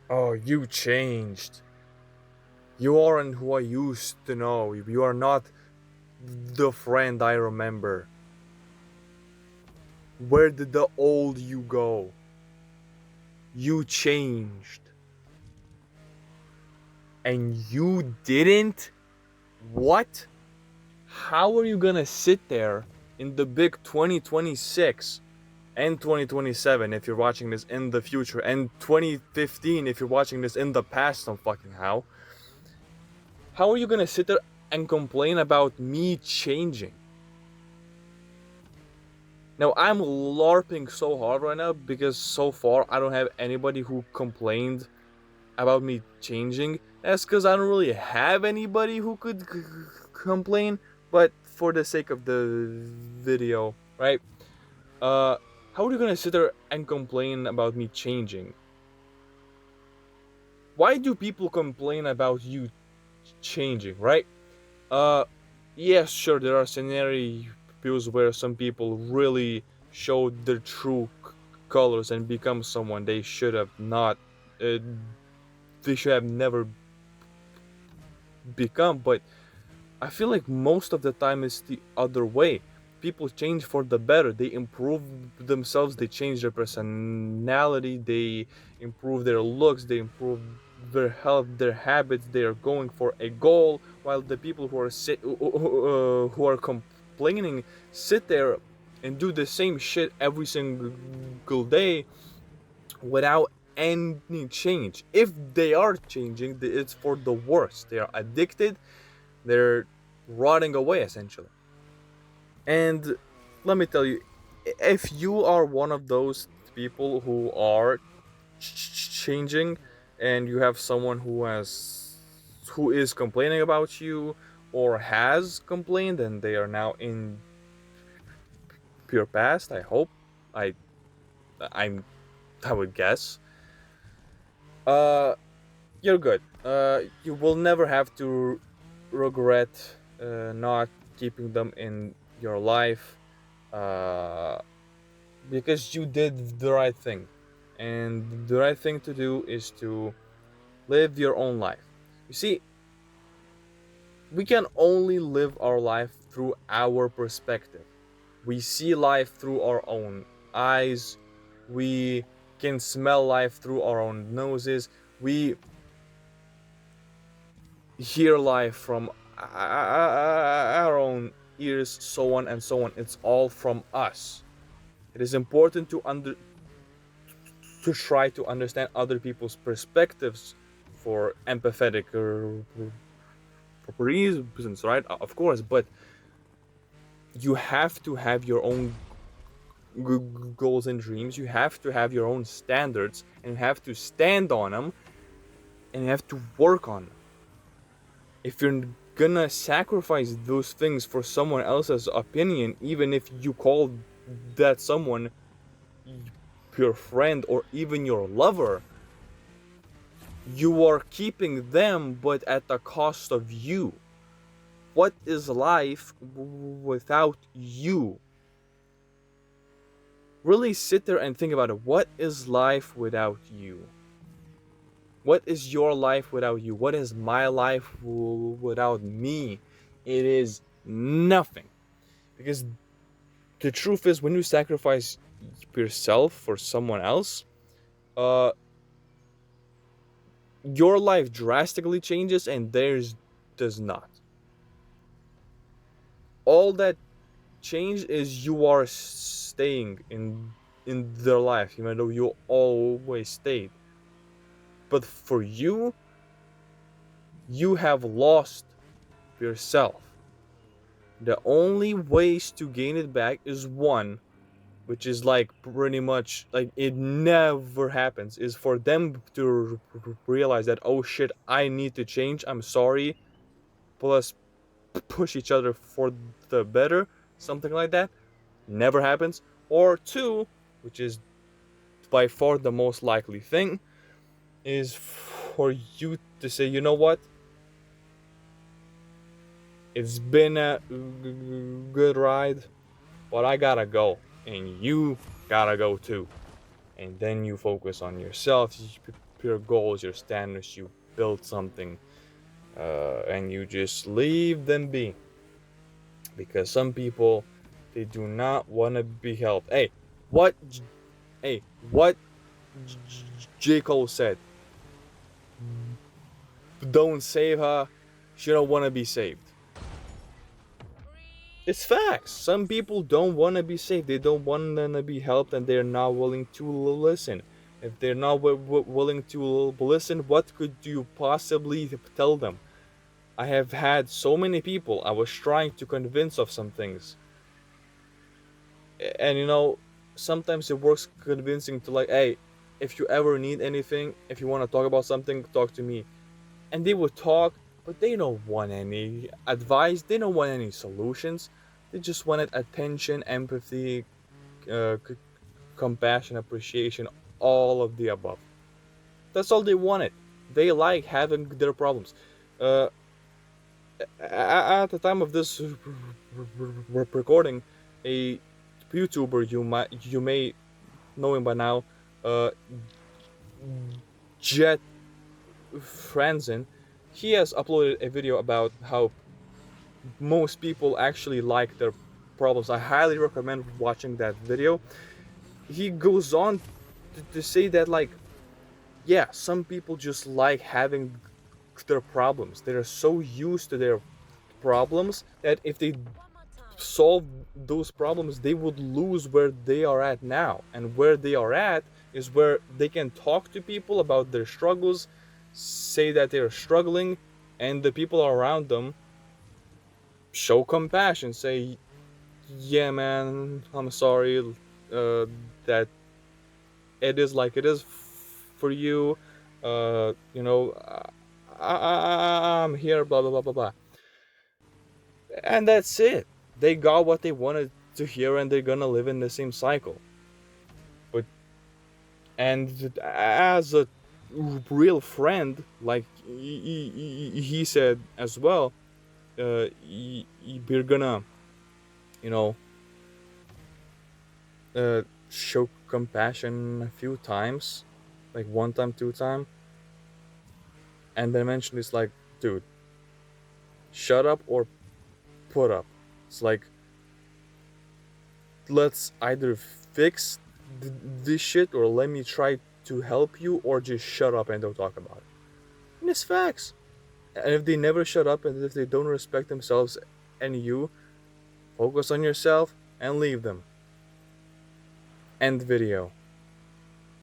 Oh, you changed. You aren't who I used to know. You are not the friend I remember. Where did the old you go? You changed. And you didn't? What? How are you gonna sit there in the big 2026 and 2027 if you're watching this in the future, and 2015 if you're watching this in the past? Some fucking how? How are you gonna sit there and complain about me changing? Now I'm LARPing so hard right now because so far I don't have anybody who complained about me changing. That's because I don't really have anybody who could complain. But for the sake of the video, right? Uh, how are you gonna sit there and complain about me changing? Why do people complain about you changing, right? Uh, yes, sure, there are scenarios where some people really show their true colors and become someone they should have not. Uh, they should have never become. But I feel like most of the time it's the other way. People change for the better. They improve themselves. They change their personality. They improve their looks. They improve their health, their habits. They are going for a goal. While the people who are complaining sit there and do the same shit every single day without any change. If they are changing, it's for the worse. They are addicted. They're rotting away essentially. And let me tell you, if you are one of those people who are changing, and you have someone who is complaining about you or has complained and they are now in pure past, I hope, I I'm I would guess, uh you're good. You will never have to regret not keeping them in your life, uh, because you did the right thing. And the right thing to do is to live your own life. You see, we can only live our life through our perspective. We see life through our own eyes. We can smell life through our own noses. We hear life from our own ears, so on and so on. It's all from us. It is important to try to understand other people's perspectives for empathetic reasons, right? Of course, but you have to have your own goals and dreams. You have to have your own standards, and you have to stand on them, and you have to work on them. If you're gonna sacrifice those things for someone else's opinion, even if you call that someone your friend or even your lover, you are keeping them, but at the cost of you. What is life without you? Really sit there and think about it. What is life without you? What is your life without you? What is my life without me? It is nothing. Because the truth is, when you sacrifice yourself for someone else, uh, your life drastically changes and theirs does not. All that change is you are staying in their life, even though you always stayed. But for you, you have lost yourself. The only ways to gain it back is one, which is like pretty much like it never happens, is for them to realize that, oh shit, I need to change, I'm sorry, plus push each other for the better, something like that. Never happens. Or two, which is by far the most likely thing, is for you to say, you know what, it's been a good ride, but I gotta go, and you gotta go too. And then you focus on yourself. your goals, your standards, you build something, and you just leave them be. Because some people, they do not want to be helped. What? What J. Cole said? Don't save her. She don't want to be saved. It's facts. Some people don't want to be saved. They don't want to be helped, and they're not willing to listen. If they're not willing to listen, what could you possibly tell them? I have had so many people I was trying to convince of some things. And sometimes it works convincing to, like, hey, if you ever need anything, if you want to talk about something, talk to me. And they would talk, but they don't want any advice, they don't want any solutions. They just wanted attention, empathy, compassion, appreciation, all of the above. That's all they wanted. They like having their problems. uh, at the time of this recording, a YouTuber, you may know him by now, uh, Jet Franzen, he has uploaded a video about how most people actually like their problems. I highly recommend watching that video. He goes on to say that, like, yeah, some people just like having their problems. They're so used to their problems that if they solve those problems, they would lose where they are at now. And where they are at is where they can talk to people about their struggles, say that they're struggling, and the people around them show compassion, say, yeah, man, I'm sorry, that it is like it is for you. You know, I'm here, blah, blah, blah, blah, blah. And that's it. They got what they wanted to hear, and they're gonna live in the same cycle. But, and as a real friend, like he said as well, we're gonna, you know, show compassion a few times, like one time, two time, and then eventually it's like, dude, shut up or put up. It's like, let's either fix this shit, or let me try to help you, or just shut up and don't talk about it. And it's facts. And if they never shut up, and if they don't respect themselves and you, focus on yourself and leave them. End video.